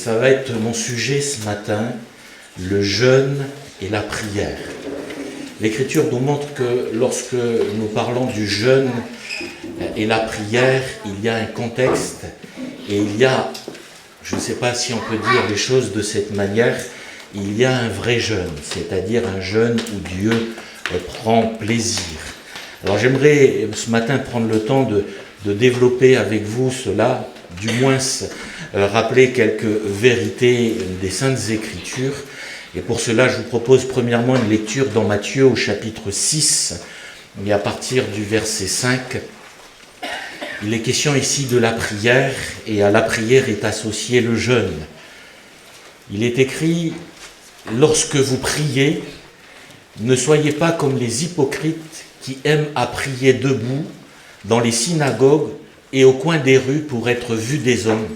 ça va être mon sujet ce matin, le jeûne et la prière. L'Écriture nous montre que lorsque nous parlons du jeûne et la prière, il y a un contexte et il y a, je ne sais pas si on peut dire les choses de cette manière, il y a un vrai jeûne, c'est-à-dire un jeûne où Dieu prend plaisir. Alors j'aimerais ce matin prendre le temps de développer avec vous cela, du moins rappeler quelques vérités des Saintes Écritures. Et pour cela, je vous propose premièrement une lecture dans Matthieu au chapitre 6, et à partir du verset 5. Il est question ici de la prière, et à la prière est associé le jeûne. Il est écrit « Lorsque vous priez, ne soyez pas comme les hypocrites qui aiment à prier debout dans les synagogues et au coin des rues pour être vus des hommes.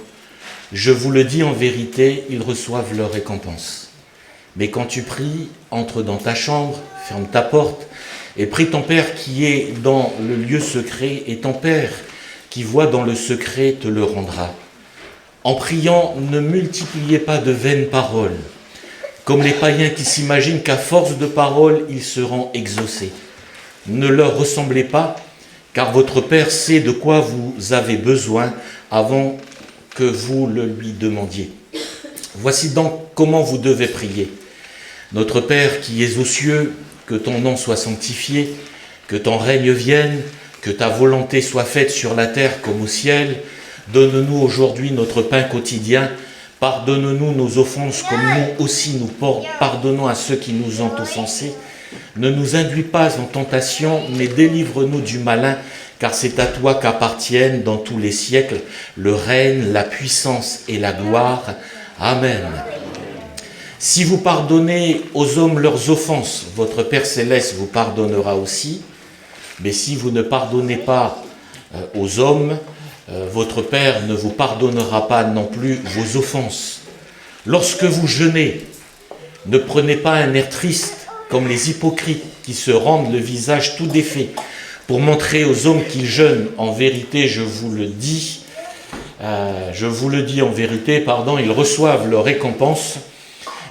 Je vous le dis en vérité, ils reçoivent leur récompense. Mais quand tu pries, entre dans ta chambre, ferme ta porte, et prie ton Père qui est dans le lieu secret, et ton Père qui voit dans le secret te le rendra. En priant, ne multipliez pas de vaines paroles, comme les païens qui s'imaginent qu'à force de paroles, ils seront exaucés. Ne leur ressemblez pas, car votre Père sait de quoi vous avez besoin avant que vous le lui demandiez. Voici donc comment vous devez prier. Notre Père qui es aux cieux, que ton nom soit sanctifié, que ton règne vienne, que ta volonté soit faite sur la terre comme au ciel. Donne-nous aujourd'hui notre pain quotidien. Pardonne-nous nos offenses comme nous aussi nous pardonnons à ceux qui nous ont offensés. Ne nous induis pas en tentation, mais délivre-nous du malin, car c'est à toi qu'appartiennent dans tous les siècles le règne, la puissance et la gloire. Amen. Si vous pardonnez aux hommes leurs offenses, votre Père céleste vous pardonnera aussi. Mais si vous ne pardonnez pas aux hommes, votre Père ne vous pardonnera pas non plus vos offenses. Lorsque vous jeûnez, ne prenez pas un air triste comme les hypocrites qui se rendent le visage tout défait pour montrer aux hommes qu'ils jeûnent. En vérité, je vous le dis en vérité, ils reçoivent leur récompense.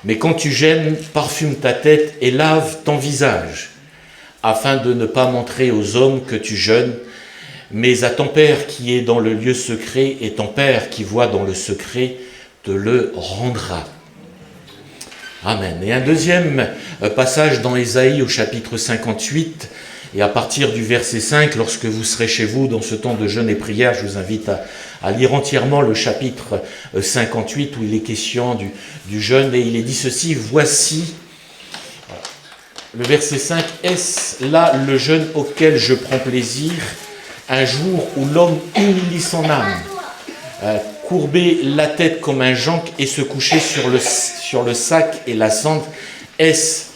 Mais quand tu jeûnes, parfume ta tête et lave ton visage, afin de ne pas montrer aux hommes que tu jeûnes, mais à ton Père qui est dans le lieu secret, et ton Père qui voit dans le secret te le rendra. Amen. Et un deuxième passage dans Ésaïe au chapitre 58, et à partir du verset 5, lorsque vous serez chez vous dans ce temps de jeûne et prière, je vous invite à lire entièrement le chapitre 58 où il est question du jeûne, et il est dit ceci, voici, le verset 5, est-ce là le jeûne auquel je prends plaisir, un jour où l'homme humilie son âme, courber la tête comme un jonc et se coucher sur le sac et la cendre, est-ce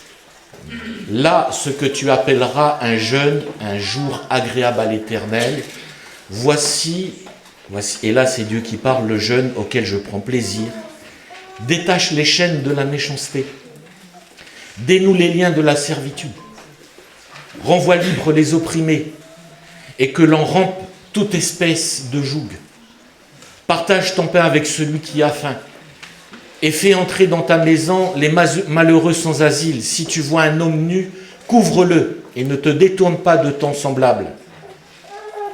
là ce que tu appelleras un jeûne, un jour agréable à l'Éternel? Voici, et là c'est Dieu qui parle, le jeûne auquel je prends plaisir. Détache les chaînes de la méchanceté, dénoue les liens de la servitude, renvoie libre les opprimés, et que l'on rompe toute espèce de joug. Partage ton pain avec celui qui a faim, et fais entrer dans ta maison les malheureux sans asile. Si tu vois un homme nu, couvre-le, et ne te détourne pas de ton semblable.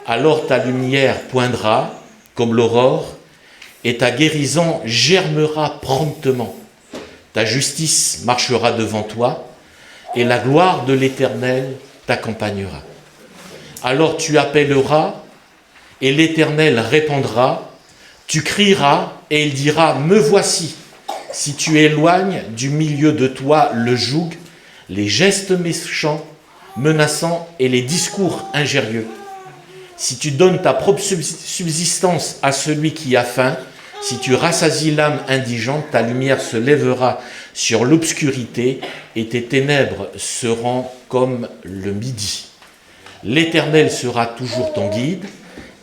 Alors ta lumière poindra comme l'aurore, et ta guérison germera promptement. Ta justice marchera devant toi, et la gloire de l'Éternel t'accompagnera. Alors tu appelleras, et l'Éternel répondra. Tu crieras, et il dira, me voici. Si tu éloignes du milieu de toi le joug, les gestes méchants, menaçants et les discours injurieux. Si tu donnes ta propre subsistance à celui qui a faim, si tu rassasies l'âme indigente, ta lumière se lèvera sur l'obscurité et tes ténèbres seront comme le midi. L'Éternel sera toujours ton guide,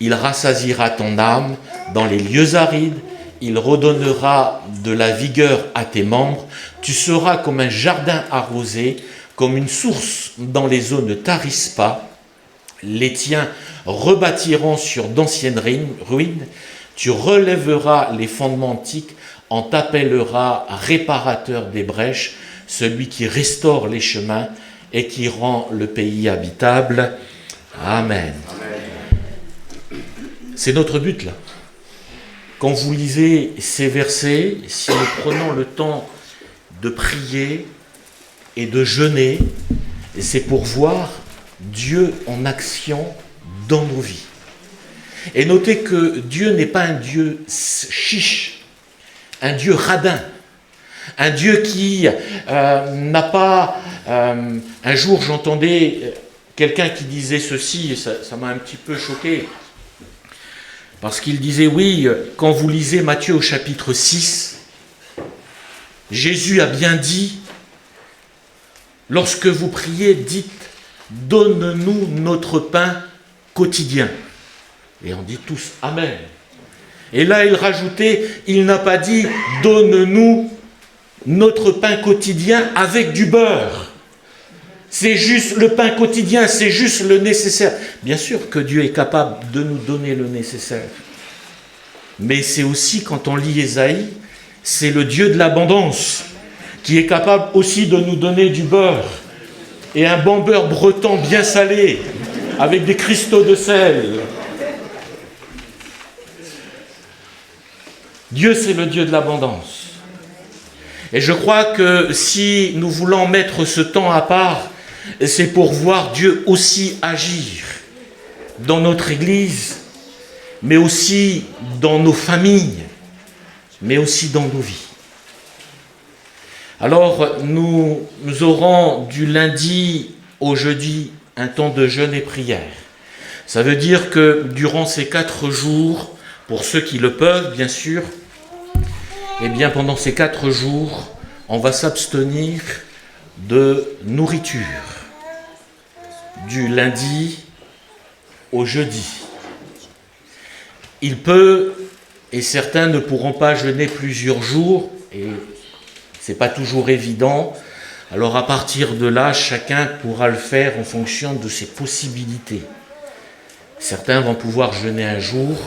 il rassasiera ton âme dans les lieux arides, il redonnera de la vigueur à tes membres, tu seras comme un jardin arrosé, comme une source dont les eaux ne tarissent pas. Les tiens rebâtiront sur d'anciennes ruines, tu relèveras les fondements antiques on t'appellera réparateur des brèches, celui qui restaure les chemins et qui rend le pays habitable. Amen. C'est notre but là. Quand vous lisez ces versets, si nous prenons le temps de prier et de jeûner, c'est pour voir Dieu en action dans nos vies. Et notez que Dieu n'est pas un Dieu chiche, un Dieu radin, un Dieu qui n'a pas... un jour, j'entendais quelqu'un qui disait ceci, et ça m'a un petit peu choqué, parce qu'il disait, oui, quand vous lisez Matthieu au chapitre 6, Jésus a bien dit, lorsque vous priez, dites, donne-nous notre pain quotidien. Et on dit tous Amen. Et là, il rajoutait, il n'a pas dit, donne-nous notre pain quotidien avec du beurre. C'est juste le pain quotidien, c'est juste le nécessaire. Bien sûr que Dieu est capable de nous donner le nécessaire. Mais c'est aussi, quand on lit Ésaïe, c'est le Dieu de l'abondance, qui est capable aussi de nous donner du beurre. Et un bon beurre breton bien salé, avec des cristaux de sel. Dieu, c'est le Dieu de l'abondance. Et je crois que si nous voulons mettre ce temps à part, c'est pour voir Dieu aussi agir dans notre Église, mais aussi dans nos familles, mais aussi dans nos vies. Alors, nous aurons du lundi au jeudi un temps de jeûne et prière. Ça veut dire que durant ces 4 jours, pour ceux qui le peuvent, bien sûr, eh bien, pendant ces 4 jours, on va s'abstenir de nourriture, du lundi au jeudi. Il peut, et certains ne pourront pas jeûner plusieurs jours, et ce n'est pas toujours évident, alors à partir de là, chacun pourra le faire en fonction de ses possibilités. Certains vont pouvoir jeûner un jour,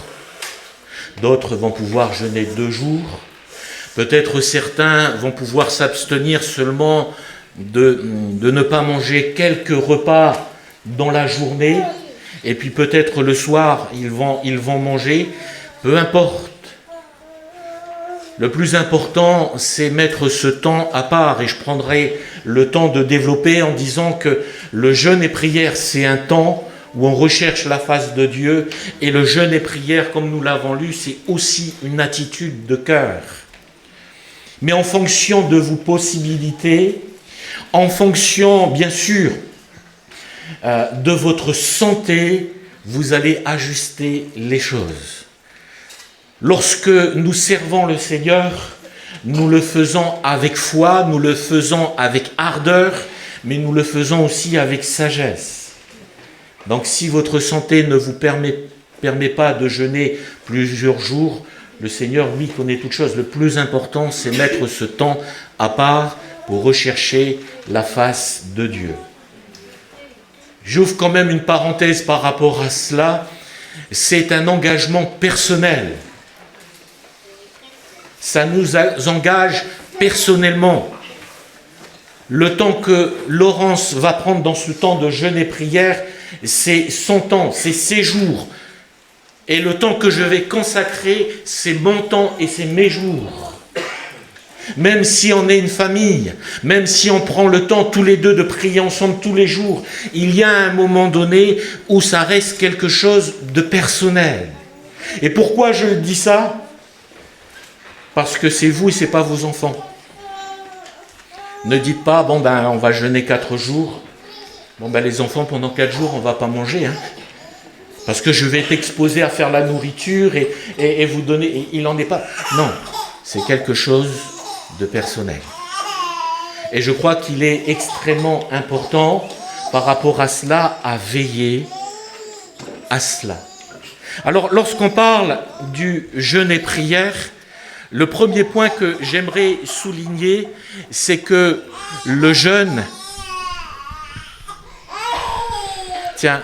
d'autres vont pouvoir jeûner 2 jours, peut-être certains vont pouvoir s'abstenir seulement de ne pas manger quelques repas dans la journée, et puis peut-être le soir, ils vont manger, peu importe. Le plus important, c'est mettre ce temps à part, et je prendrai le temps de développer en disant que le jeûne et prière, c'est un temps où on recherche la face de Dieu, et le jeûne et prière, comme nous l'avons lu, c'est aussi une attitude de cœur. Mais en fonction de vos possibilités, en fonction, bien sûr, de votre santé, vous allez ajuster les choses. Lorsque nous servons le Seigneur, nous le faisons avec foi, nous le faisons avec ardeur, mais nous le faisons aussi avec sagesse. Donc si votre santé ne vous permet pas de jeûner plusieurs jours, le Seigneur, lui, connaît toutes choses. Le plus important, c'est mettre ce temps à part pour rechercher la face de Dieu. J'ouvre quand même une parenthèse par rapport à cela. C'est un engagement personnel. Ça nous engage personnellement. Le temps que Laurence va prendre dans ce temps de jeûne et prière, c'est son temps, c'est ses jours. Et le temps que je vais consacrer, c'est mon temps et c'est mes jours. Même si on est une famille, même si on prend le temps tous les deux de prier ensemble tous les jours, il y a un moment donné où ça reste quelque chose de personnel. Et pourquoi je dis ça ? Parce que c'est vous et c'est pas vos enfants. Ne dites pas, on va jeûner 4 jours. Les enfants, pendant 4 jours, on va pas manger, parce que je vais être exposé à faire la nourriture et vous donner... Et il n'en est pas... Non, c'est quelque chose de personnel. Et je crois qu'il est extrêmement important par rapport à cela, à veiller à cela. Alors, lorsqu'on parle du jeûne et prière, le premier point que j'aimerais souligner, c'est que le jeûne... Tiens,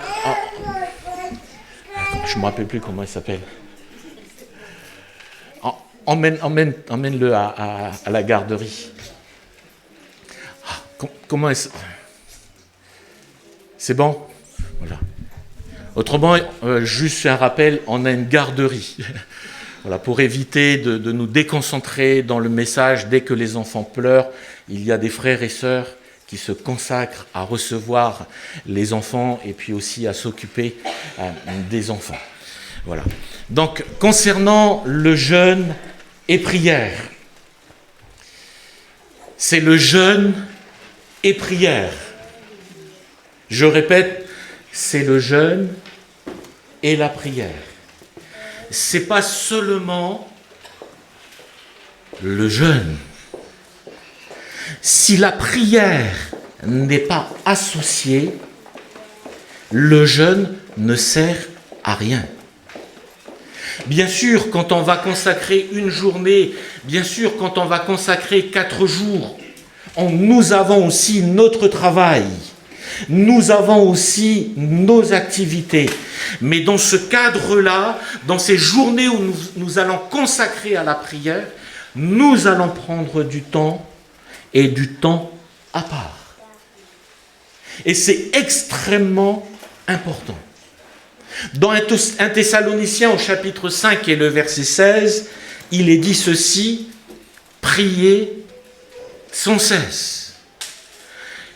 je ne me rappelle plus comment il s'appelle. emmène-le à la garderie. Comment est-ce... C'est bon? Voilà. Autrement, juste un rappel, on a une garderie. Voilà, pour éviter de nous déconcentrer dans le message, dès que les enfants pleurent, il y a des frères et sœurs qui se consacrent à recevoir les enfants et puis aussi à s'occuper des enfants. Voilà. Donc, concernant le jeûne et prière, c'est le jeûne et prière. Je répète, c'est le jeûne et la prière. C'est pas seulement le jeûne. Si la prière n'est pas associée, le jeûne ne sert à rien. Bien sûr, quand on va consacrer une journée, bien sûr, quand on va consacrer 4 jours, nous avons aussi notre travail. Nous avons aussi nos activités. Mais dans ce cadre-là, dans ces journées où nous allons consacrer à la prière, nous allons prendre du temps et du temps à part. Et c'est extrêmement important. Dans 1 Thessaloniciens au chapitre 5 et le verset 16, il est dit ceci, « Priez sans cesse ».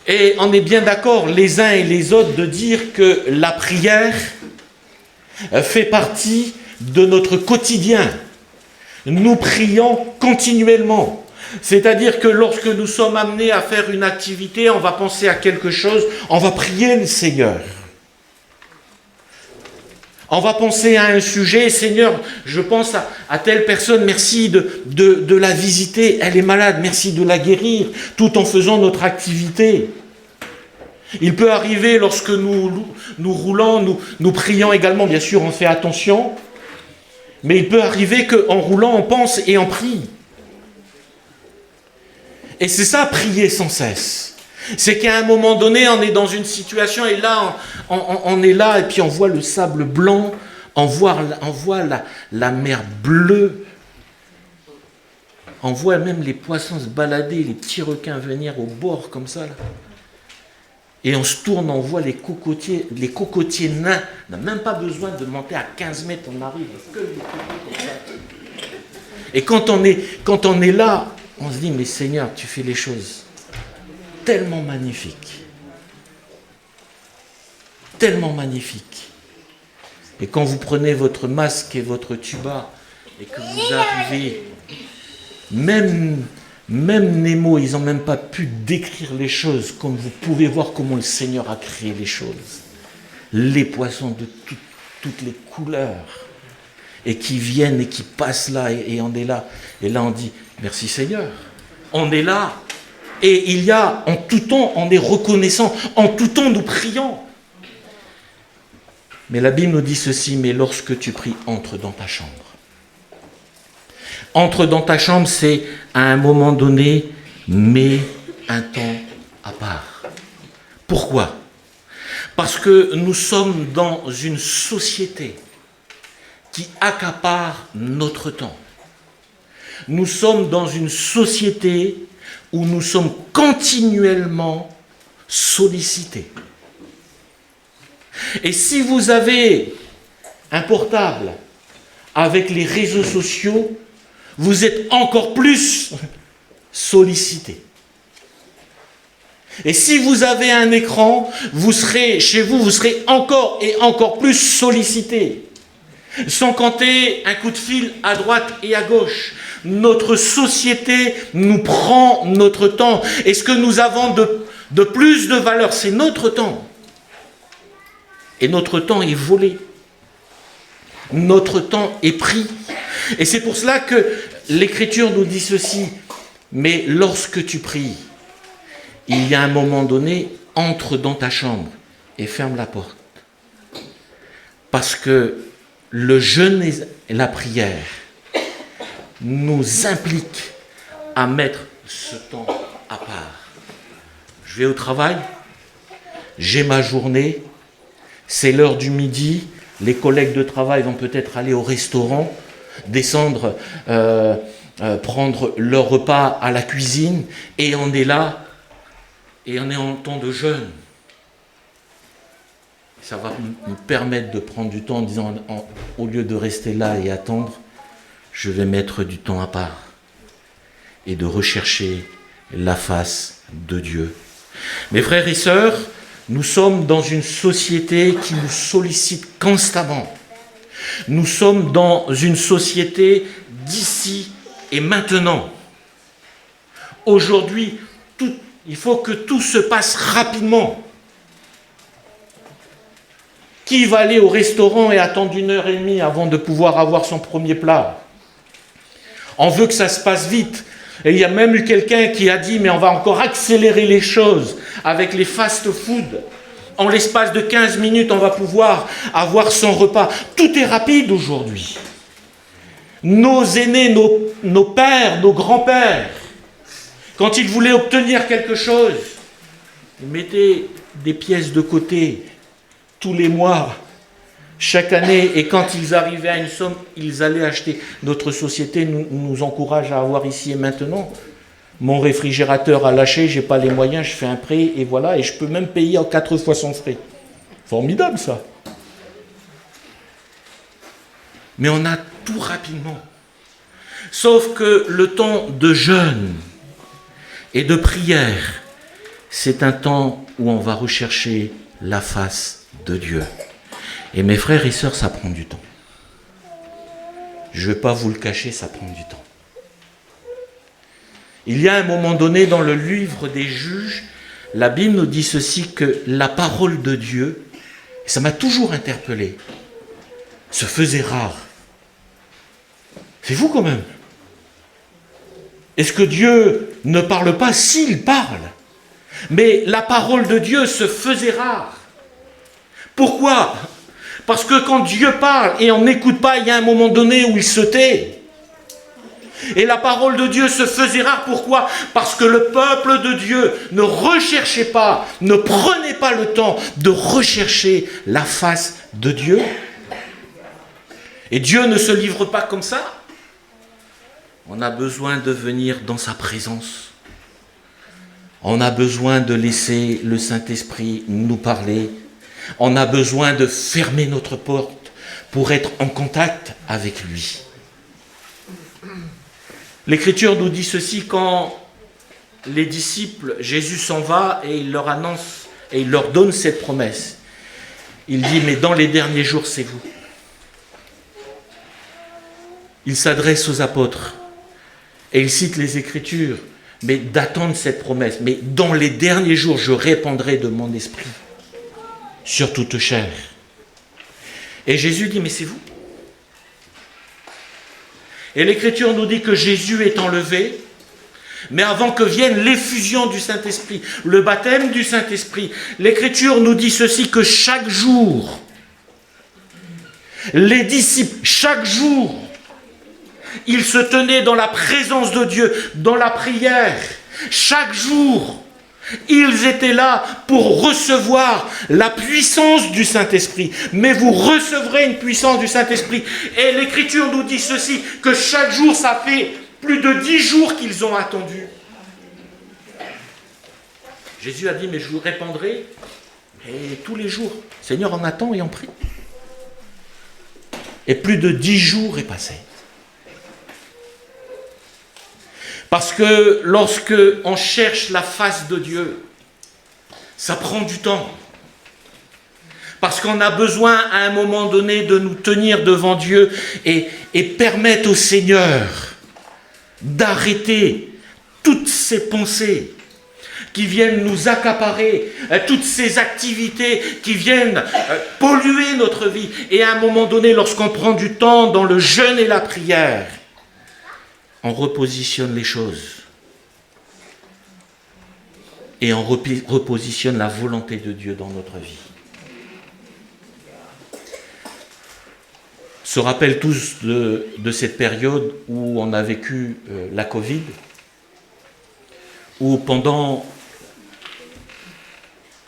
Et on est bien d'accord, les uns et les autres, de dire que la prière fait partie de notre quotidien. Nous prions continuellement. C'est-à-dire que lorsque nous sommes amenés à faire une activité, on va penser à quelque chose, on va prier le Seigneur. On va penser à un sujet, Seigneur, je pense à telle personne, merci de la visiter, elle est malade, merci de la guérir, tout en faisant notre activité. Il peut arriver lorsque nous roulons, nous prions également, bien sûr on fait attention, mais il peut arriver qu'en roulant on pense et on prie. Et c'est ça, prier sans cesse. C'est qu'à un moment donné, on est dans une situation et là, on est là et puis on voit le sable blanc, on voit la mer bleue, on voit même les poissons se balader, les petits requins venir au bord comme ça. Là. Et on se tourne, on voit les cocotiers nains. On n'a même pas besoin de monter à 15 mètres, on arrive que les cocotiers comme ça. Et quand on est là, on se dit, mais Seigneur, tu fais les choses tellement magnifiques. Tellement magnifiques. Et quand vous prenez votre masque et votre tuba, et que vous arrivez, même les mots, ils n'ont même pas pu décrire les choses, comme vous pouvez voir comment le Seigneur a créé les choses. Les poissons de toutes les couleurs, et qui viennent et qui passent là, et on est là. Et là, on dit, merci Seigneur. On est là. Et il y a, en tout temps, on est reconnaissant. En tout temps, nous prions. Mais la Bible nous dit ceci, mais lorsque tu pries, entre dans ta chambre. Entre dans ta chambre, c'est à un moment donné, mets un temps à part. Pourquoi? Parce que nous sommes dans une société qui accapare notre temps. Nous sommes dans une société où nous sommes continuellement sollicités. Et si vous avez un portable avec les réseaux sociaux, vous êtes encore plus sollicité. Et si vous avez un écran, vous serez encore et encore plus sollicité. Sans compter un coup de fil à droite et à gauche. Notre société nous prend notre temps. Et ce que nous avons de plus de valeur, c'est notre temps. Et notre temps est volé. Notre temps est pris. Et c'est pour cela que l'Écriture nous dit ceci. Mais lorsque tu pries, il y a un moment donné, entre dans ta chambre et ferme la porte. Parce que le jeûne et la prière nous impliquent à mettre ce temps à part. Je vais au travail, j'ai ma journée, c'est l'heure du midi, les collègues de travail vont peut-être aller au restaurant. descendre, prendre leur repas à la cuisine, et on est là, et on est en temps de jeûne. Ça va nous permettre de prendre du temps en disant, au lieu de rester là et attendre, je vais mettre du temps à part et de rechercher la face de Dieu. Mes frères et sœurs, nous sommes dans une société qui nous sollicite constamment. Nous sommes dans une société d'ici et maintenant. Aujourd'hui, il faut que tout se passe rapidement. Qui va aller au restaurant et attendre 1h30 avant de pouvoir avoir son premier plat? On veut que ça se passe vite. Et il y a même eu quelqu'un qui a dit, mais on va encore accélérer les choses avec les fast-food. En l'espace de 15 minutes, on va pouvoir avoir son repas. Tout est rapide aujourd'hui. Nos aînés, nos pères, nos grands-pères, quand ils voulaient obtenir quelque chose, ils mettaient des pièces de côté tous les mois, chaque année, et quand ils arrivaient à une somme, ils allaient acheter. Notre société nous encourage à avoir ici et maintenant. Mon réfrigérateur a lâché, je n'ai pas les moyens, je fais un prêt, et voilà, et je peux même payer en 4 fois son frais. Formidable ça. Mais on a tout rapidement. Sauf que le temps de jeûne et de prière, c'est un temps où on va rechercher la face de Dieu. Et mes frères et sœurs, ça prend du temps. Je ne vais pas vous le cacher, ça prend du temps. Il y a un moment donné dans le livre des Juges, la Bible nous dit ceci, que la parole de Dieu, ça m'a toujours interpellé, se faisait rare. C'est fou quand même. Est-ce que Dieu ne parle pas? S'il parle. Mais la parole de Dieu se faisait rare. Pourquoi? Parce que quand Dieu parle et on n'écoute pas, il y a un moment donné où il se tait. Et la parole de Dieu se faisait rare. Pourquoi? Parce que le peuple de Dieu ne recherchait pas, ne prenait pas le temps de rechercher la face de Dieu. Et Dieu ne se livre pas comme ça. On a besoin de venir dans sa présence. On a besoin de laisser le Saint-Esprit nous parler. On a besoin de fermer notre porte pour être en contact avec lui. L'Écriture nous dit ceci, quand les disciples, Jésus s'en va et il leur annonce et il leur donne cette promesse. Il dit, mais dans les derniers jours, c'est vous. Il s'adresse aux apôtres et il cite les Écritures, mais d'attendre cette promesse. Mais dans les derniers jours, je répandrai de mon esprit sur toute chair. Et Jésus dit, mais c'est vous. Et l'Écriture nous dit que Jésus est enlevé, mais avant que vienne l'effusion du Saint-Esprit, le baptême du Saint-Esprit, l'Écriture nous dit ceci, que chaque jour, les disciples, chaque jour, ils se tenaient dans la présence de Dieu, dans la prière. Chaque jour, ils étaient là pour recevoir la puissance du Saint-Esprit. Mais vous recevrez une puissance du Saint-Esprit. Et l'Écriture nous dit ceci, que chaque jour, ça fait plus de 10 jours qu'ils ont attendu. Jésus a dit, mais je vous répandrai. Et tous les jours, Seigneur, on attend et on prie. Et plus de 10 jours est passé. Parce que lorsque on cherche la face de Dieu, ça prend du temps. Parce qu'on a besoin à un moment donné de nous tenir devant Dieu et permettre au Seigneur d'arrêter toutes ces pensées qui viennent nous accaparer, toutes ces activités qui viennent polluer notre vie. Et à un moment donné, lorsqu'on prend du temps dans le jeûne et la prière, on repositionne les choses. Et on repositionne la volonté de Dieu dans notre vie. On se rappelle tous de cette période où on a vécu la Covid, où pendant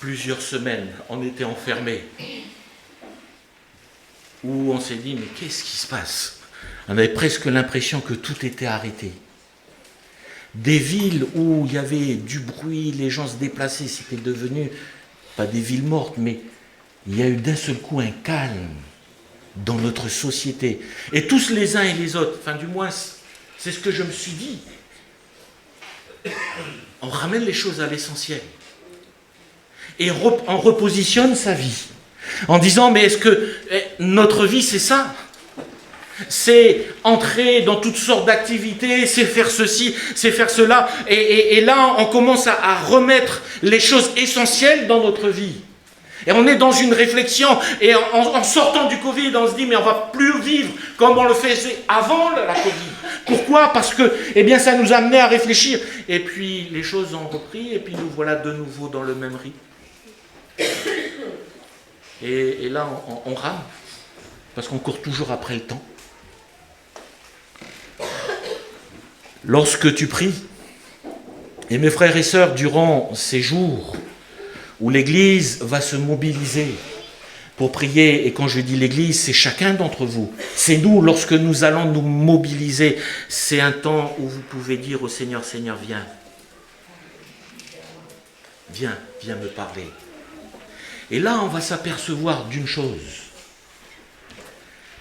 plusieurs semaines, on était enfermés, où on s'est dit, mais qu'est-ce qui se passe? On avait presque l'impression que tout était arrêté. Des villes où il y avait du bruit, les gens se déplaçaient, c'était devenu, pas des villes mortes, mais il y a eu d'un seul coup un calme dans notre société. Et tous les uns et les autres, enfin du moins, c'est ce que je me suis dit. On ramène les choses à l'essentiel. Et on repositionne sa vie. En disant, mais est-ce que notre vie, c'est ça ? C'est entrer dans toutes sortes d'activités, c'est faire ceci, c'est faire cela. Et là, on commence à remettre les choses essentielles dans notre vie. Et on est dans une réflexion, et en sortant du Covid, on se dit, mais on ne va plus vivre comme on le faisait avant la Covid. Pourquoi ? Parce que, eh bien, ça nous a amené à réfléchir. Et puis, les choses ont repris, et puis nous voilà de nouveau dans le même rythme. Et là, on rame, parce qu'on court toujours après le temps. Lorsque tu pries, et mes frères et sœurs, durant ces jours où l'Église va se mobiliser pour prier, et quand je dis l'Église, c'est chacun d'entre vous, c'est nous, lorsque nous allons nous mobiliser, c'est un temps où vous pouvez dire au Seigneur, Seigneur, viens, viens me parler. Et là, on va s'apercevoir d'une chose,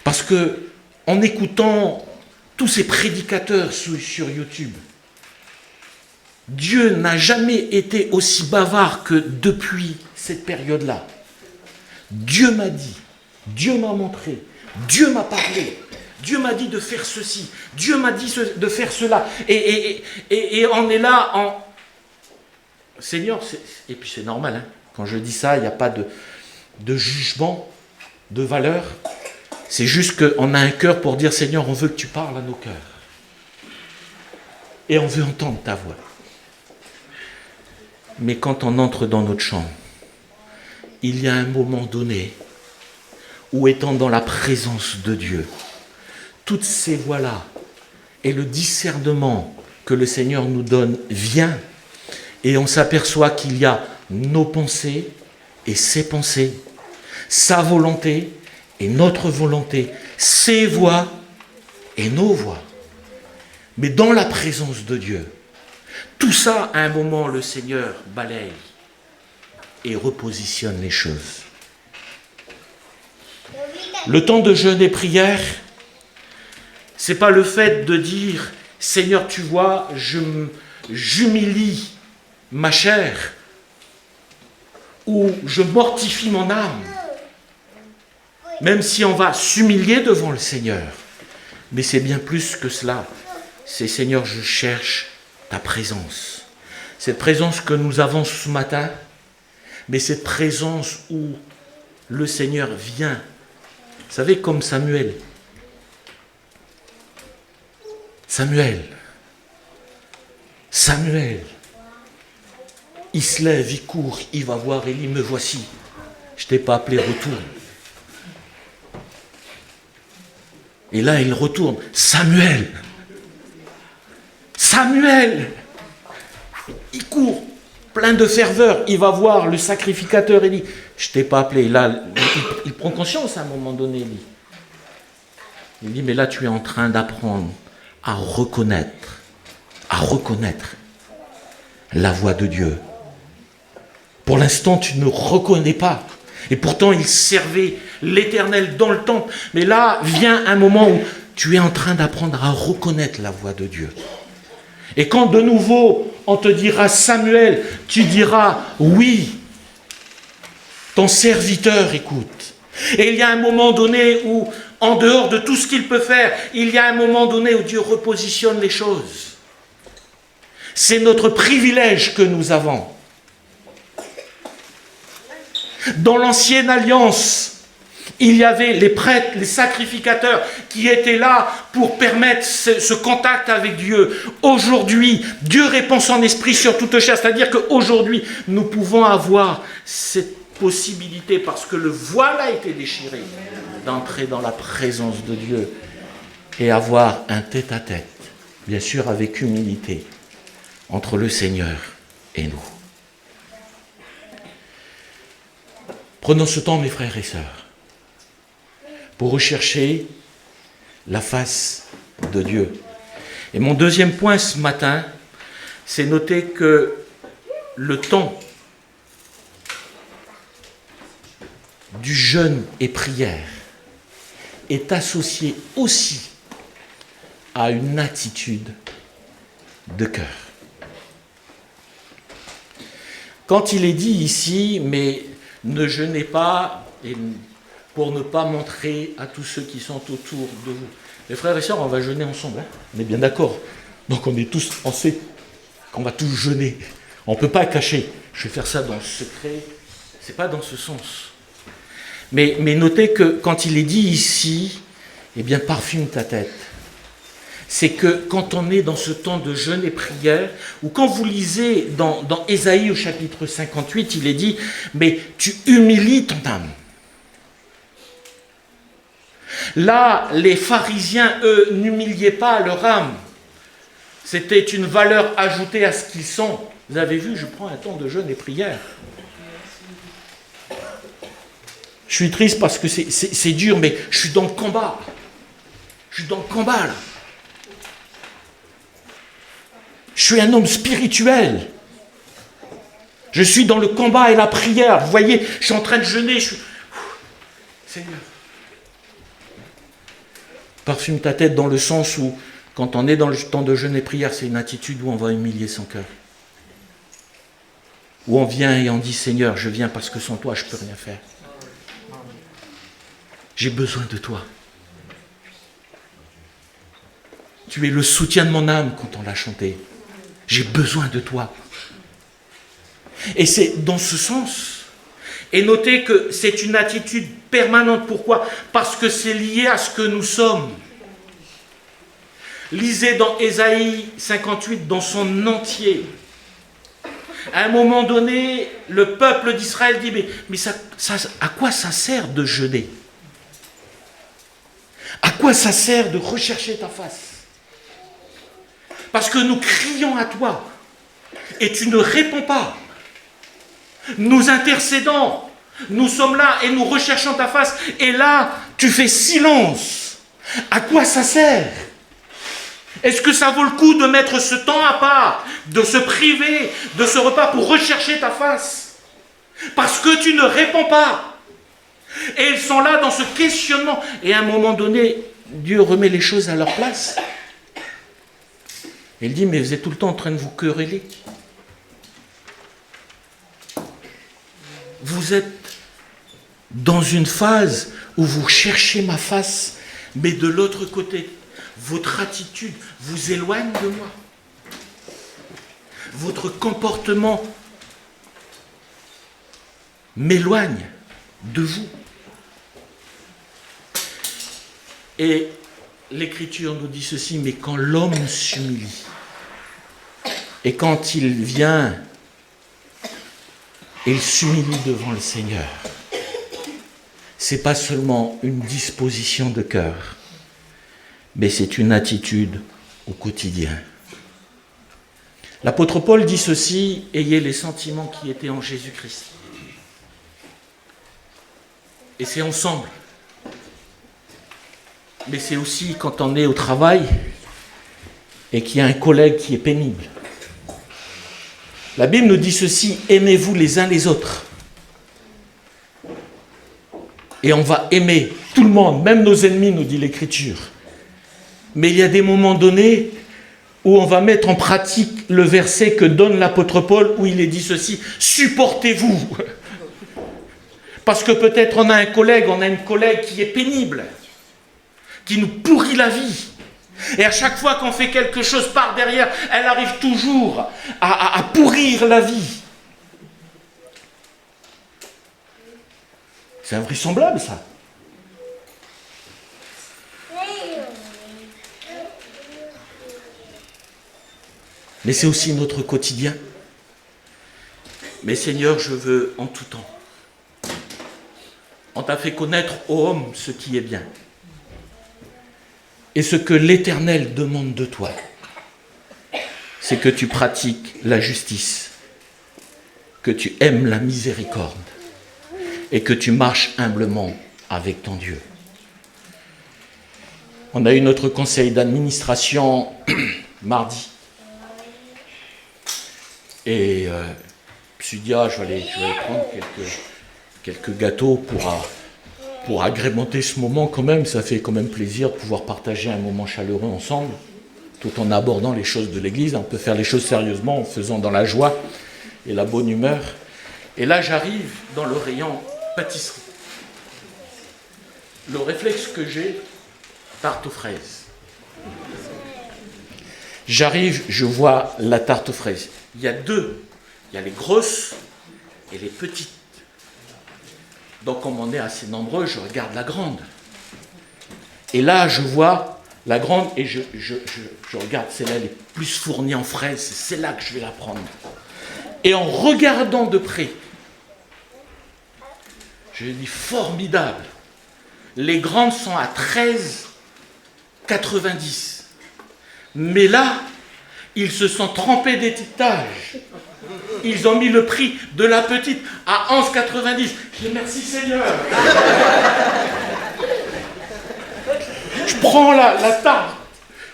parce que en écoutant tous ces prédicateurs sur YouTube, Dieu n'a jamais été aussi bavard que depuis cette période-là. Dieu m'a dit, Dieu m'a montré, Dieu m'a parlé, Dieu m'a dit de faire ceci, Dieu m'a dit de faire cela. Et on est là en... Seigneur, et puis c'est normal, hein, quand je dis ça, il n'y a pas de jugement, de valeur. C'est juste qu'on a un cœur pour dire, Seigneur, on veut que tu parles à nos cœurs. Et on veut entendre ta voix. Mais quand on entre dans notre chambre, il y a un moment donné où, étant dans la présence de Dieu, toutes ces voix-là et le discernement que le Seigneur nous donne vient, et on s'aperçoit qu'il y a nos pensées et ses pensées, sa volonté et notre volonté, ses voix et nos voix. Mais dans la présence de Dieu, tout ça, à un moment, le Seigneur balaye et repositionne les choses. Le temps de jeûne et prière, c'est pas le fait de dire, Seigneur, tu vois, j'humilie ma chair, ou je mortifie mon âme, même si on va s'humilier devant le Seigneur. Mais c'est bien plus que cela. C'est, Seigneur, je cherche ta présence. Cette présence que nous avons ce matin, mais cette présence où le Seigneur vient. Vous savez, comme Samuel. Samuel, il se lève, il court, il va voir Élie, me voici. Je ne t'ai pas appelé, retourne. Et là, il retourne. Samuel, il court, plein de ferveur, il va voir le sacrificateur Élie. Je ne t'ai pas appelé. Là, il prend conscience à un moment donné, Élie. Il dit, mais là, tu es en train d'apprendre à reconnaître la voix de Dieu. Pour l'instant, tu ne reconnais pas. Et pourtant, il servait l'Éternel dans le temple. Mais là, vient un moment où tu es en train d'apprendre à reconnaître la voix de Dieu. Et quand de nouveau, on te dira Samuel, tu diras oui, ton serviteur écoute. Et il y a un moment donné où, en dehors de tout ce qu'il peut faire, il y a un moment donné où Dieu repositionne les choses. C'est notre privilège que nous avons. Dans l'ancienne alliance, il y avait les prêtres, les sacrificateurs qui étaient là pour permettre ce contact avec Dieu. Aujourd'hui, Dieu répand son esprit sur toute chair. C'est-à-dire qu'aujourd'hui, nous pouvons avoir cette possibilité, parce que le voile a été déchiré, d'entrer dans la présence de Dieu et avoir un tête-à-tête, bien sûr avec humilité, entre le Seigneur et nous. Prenons ce temps, mes frères et sœurs, pour rechercher la face de Dieu. Et mon deuxième point ce matin, c'est noter que le temps du jeûne et prière est associé aussi à une attitude de cœur. Quand il est dit ici, mais ne jeûnez pas pour ne pas montrer à tous ceux qui sont autour de vous. Les frères et sœurs, on va jeûner ensemble, hein, on est bien d'accord. Donc on sait qu'on va tous jeûner. On ne peut pas cacher. Je vais faire ça dans le secret. C'est pas dans ce sens. Mais notez que quand il est dit ici, eh bien parfume ta tête. C'est que quand on est dans ce temps de jeûne et prière, ou quand vous lisez dans Ésaïe au chapitre 58, il est dit, mais tu humilies ton âme. Là, les pharisiens, eux, n'humiliaient pas leur âme. C'était une valeur ajoutée à ce qu'ils sont. Vous avez vu, je prends un temps de jeûne et prière. Je suis triste parce que c'est dur, mais je suis dans le combat. Je suis dans le combat, là. Je suis un homme spirituel. Je suis dans le combat et la prière. Vous voyez, je suis en train de jeûner. Seigneur. Parfume ta tête dans le sens où, quand on est dans le temps de jeûne et prière, c'est une attitude où on va humilier son cœur. Où on vient et on dit, Seigneur, je viens parce que sans toi, je ne peux rien faire. J'ai besoin de toi. Tu es le soutien de mon âme quand on l'a chanté. J'ai besoin de toi. Et c'est dans ce sens. Et notez que c'est une attitude permanente. Pourquoi ? Parce que c'est lié à ce que nous sommes. Lisez dans Ésaïe 58 dans son entier. À un moment donné, le peuple d'Israël dit, mais à quoi ça sert de jeûner ? À quoi ça sert de rechercher ta face ? Parce que nous crions à toi et tu ne réponds pas. Nous intercédons, nous sommes là et nous recherchons ta face et là, tu fais silence. À quoi ça sert ? Est-ce que ça vaut le coup de mettre ce temps à part, de se priver de ce repas pour rechercher ta face ? Parce que tu ne réponds pas. Et ils sont là dans ce questionnement. Et à un moment donné, Dieu remet les choses à leur place. Il dit, mais vous êtes tout le temps en train de vous quereller. Vous êtes dans une phase où vous cherchez ma face, mais de l'autre côté, votre attitude vous éloigne de moi. Votre comportement m'éloigne de vous. Et l'Écriture nous dit ceci, mais quand l'homme s'humilie, et quand il vient, il s'humilie devant le Seigneur, c'est pas seulement une disposition de cœur, mais c'est une attitude au quotidien. L'apôtre Paul dit ceci, ayez les sentiments qui étaient en Jésus-Christ. Et c'est ensemble. Mais c'est aussi quand on est au travail et qu'il y a un collègue qui est pénible. La Bible nous dit ceci, aimez-vous les uns les autres. Et on va aimer tout le monde, même nos ennemis, nous dit l'Écriture. Mais il y a des moments donnés où on va mettre en pratique le verset que donne l'apôtre Paul, où il est dit ceci, supportez-vous. Parce que peut-être on a une collègue qui est pénible, qui nous pourrit la vie. Et à chaque fois qu'on fait quelque chose par derrière, elle arrive toujours à pourrir la vie. C'est invraisemblable, ça. Mais c'est aussi notre quotidien. Mais Seigneur, je veux en tout temps. On t'a fait connaître, ô homme, ce qui est bien. Et ce que l'Éternel demande de toi, c'est que tu pratiques la justice, que tu aimes la miséricorde et que tu marches humblement avec ton Dieu. On a eu notre conseil d'administration mardi. Et je me suis dit, je vais aller prendre quelques gâteaux pour agrémenter ce moment quand même. Ça fait quand même plaisir de pouvoir partager un moment chaleureux ensemble, tout en abordant les choses de l'Église. On peut faire les choses sérieusement en faisant dans la joie et la bonne humeur. Et là, j'arrive dans le rayon pâtisserie. Le réflexe que j'ai, tarte aux fraises. J'arrive, je vois la tarte aux fraises. Il y a deux. Il y a les grosses et les petites. Donc, comme on est assez nombreux, je regarde la grande. Et là, je vois la grande et je regarde celle-là, elle est plus fournie en fraises. C'est celle-là que je vais la prendre. Et en regardant de près, je dis formidable. Les grandes sont à 13,90. Mais là, ils se sont trompés d'étiquetage. Ils ont mis le prix de la petite à 11,90. Je dis merci Seigneur. Je prends la tarte.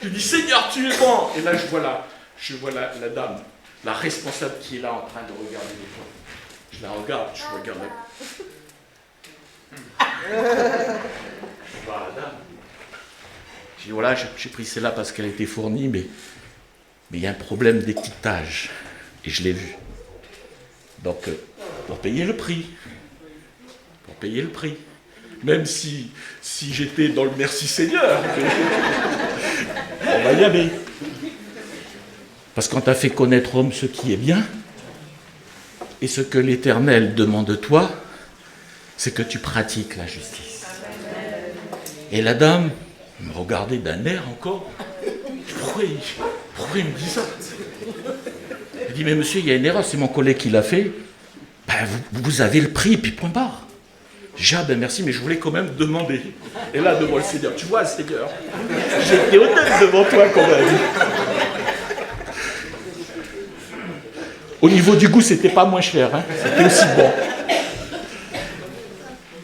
Je dis Seigneur, tu es bon. Et là, je vois la dame, la responsable qui est là en train de regarder les fois. Je la regarde, je regarde la... Je vois la dame. Je dis voilà, j'ai pris celle-là parce qu'elle était fournie, mais il y a un problème d'étiquetage. Et je l'ai vu. Donc, pour payer le prix. Même si j'étais dans le merci Seigneur, on va y aller. Parce qu'on t'a fait connaître, homme, ce qui est bien, et ce que l'Éternel demande de toi, c'est que tu pratiques la justice. Et la dame me regardait d'un air encore. Pourquoi il me dit ça? Je dis, mais monsieur, il y a une erreur, c'est mon collègue qui l'a fait. Ben, vous avez le prix, puis point barre. J'ai dit, ben merci, mais je voulais quand même demander. Et là, devant le Seigneur, tu vois, Seigneur, j'étais honnête devant toi quand même. Au niveau du goût, c'était pas moins cher, hein, c'était aussi bon.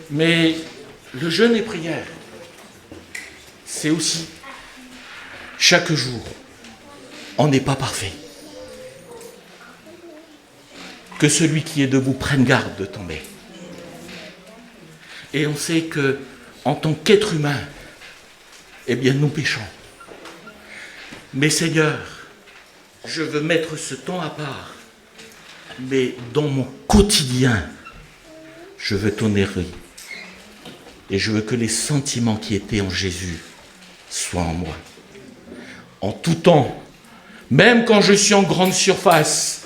Mais le jeûne et prière, c'est aussi, chaque jour, on n'est pas parfait. Que celui qui est debout prenne garde de tomber. Et on sait que, en tant qu'être humain, eh bien, nous péchons. Mais Seigneur, je veux mettre ce temps à part, mais dans mon quotidien, je veux t'honorer. Et je veux que les sentiments qui étaient en Jésus soient en moi. En tout temps, même quand je suis en grande surface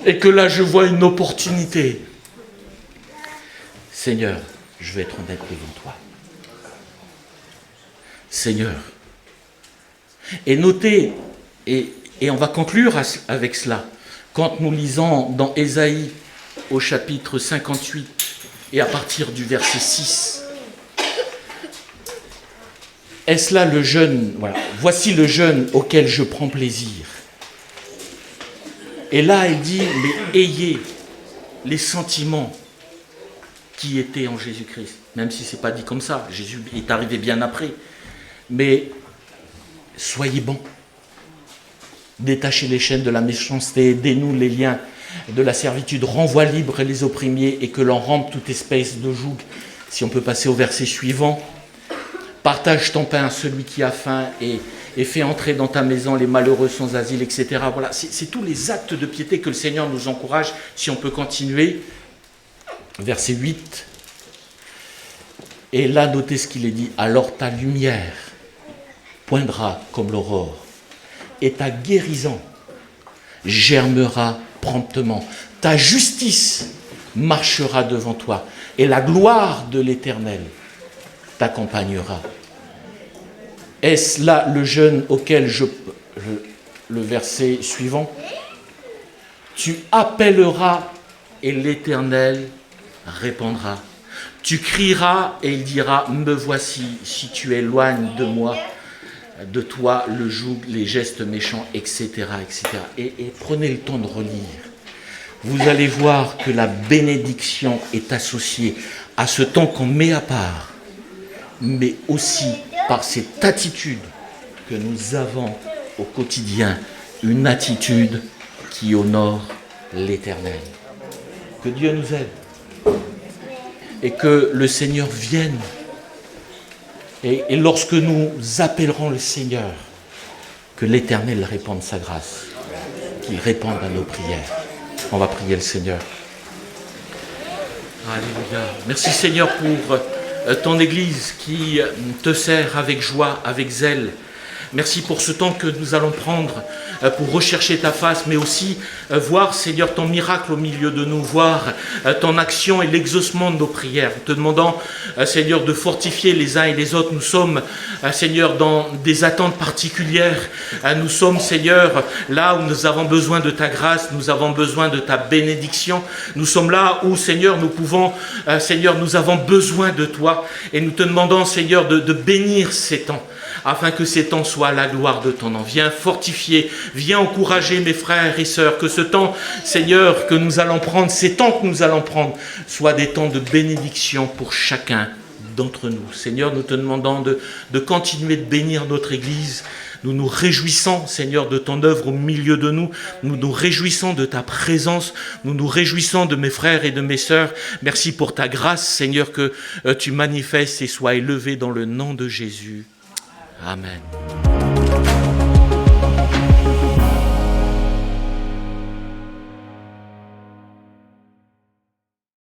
et que là je vois une opportunité, Seigneur, je vais être honnête devant toi. Seigneur. Et notez, et on va conclure avec cela, quand nous lisons dans Ésaïe au chapitre 58 et à partir du verset 6, est-ce là le jeûne? Voilà. Voici le jeûne auquel je prends plaisir. Et là, il dit, mais ayez les sentiments qui étaient en Jésus-Christ. Même si ce n'est pas dit comme ça, Jésus est arrivé bien après. Mais soyez bons. Détachez les chaînes de la méchanceté, dénoue les liens de la servitude, renvoie libre les opprimés et que l'on rompe toute espèce de joug. Si on peut passer au verset suivant. Partage ton pain à celui qui a faim et fais entrer dans ta maison les malheureux sans asile, etc. Voilà, c'est tous les actes de piété que le Seigneur nous encourage, si on peut continuer. Verset 8. Et là, notez ce qu'il est dit. Alors ta lumière poindra comme l'aurore et ta guérison germera promptement. Ta justice marchera devant toi et la gloire de l'Éternel t'accompagnera. Est-ce là le jeûne auquel le verset suivant? Tu appelleras et l'Éternel répondra. Tu crieras et il dira, me voici, si tu éloignes de moi, de toi le joug, les gestes méchants, etc. etc. Et prenez le temps de relire. Vous allez voir que la bénédiction est associée à ce temps qu'on met à part, mais aussi par cette attitude que nous avons au quotidien, une attitude qui honore l'Éternel. Que Dieu nous aide et que le Seigneur vienne. Et lorsque nous appellerons le Seigneur, que l'Éternel répande sa grâce, qu'il réponde à nos prières. On va prier le Seigneur. Alléluia. Merci Seigneur pour ton Église qui te sert avec joie, avec zèle. Merci pour ce temps que nous allons prendre pour rechercher ta face, mais aussi voir, Seigneur, ton miracle au milieu de nous, voir ton action et l'exaucement de nos prières. Nous te demandons, Seigneur, de fortifier les uns et les autres. Nous sommes, Seigneur, dans des attentes particulières. Nous sommes, Seigneur, là où nous avons besoin de ta grâce, nous avons besoin de ta bénédiction. Nous sommes là où, Seigneur, nous pouvons, Seigneur, nous avons besoin de toi. Et nous te demandons, Seigneur, de bénir ces temps, afin que ces temps soient à la gloire de ton nom. Viens fortifier, viens encourager mes frères et sœurs, que ce temps, Seigneur, que nous allons prendre, ces temps que nous allons prendre, soient des temps de bénédiction pour chacun d'entre nous. Seigneur, nous te demandons de continuer de bénir notre Église. Nous nous réjouissons, Seigneur, de ton œuvre au milieu de nous. Nous nous réjouissons de ta présence. Nous nous réjouissons de mes frères et de mes sœurs. Merci pour ta grâce, Seigneur, que tu manifestes et sois élevé dans le nom de Jésus. Amen.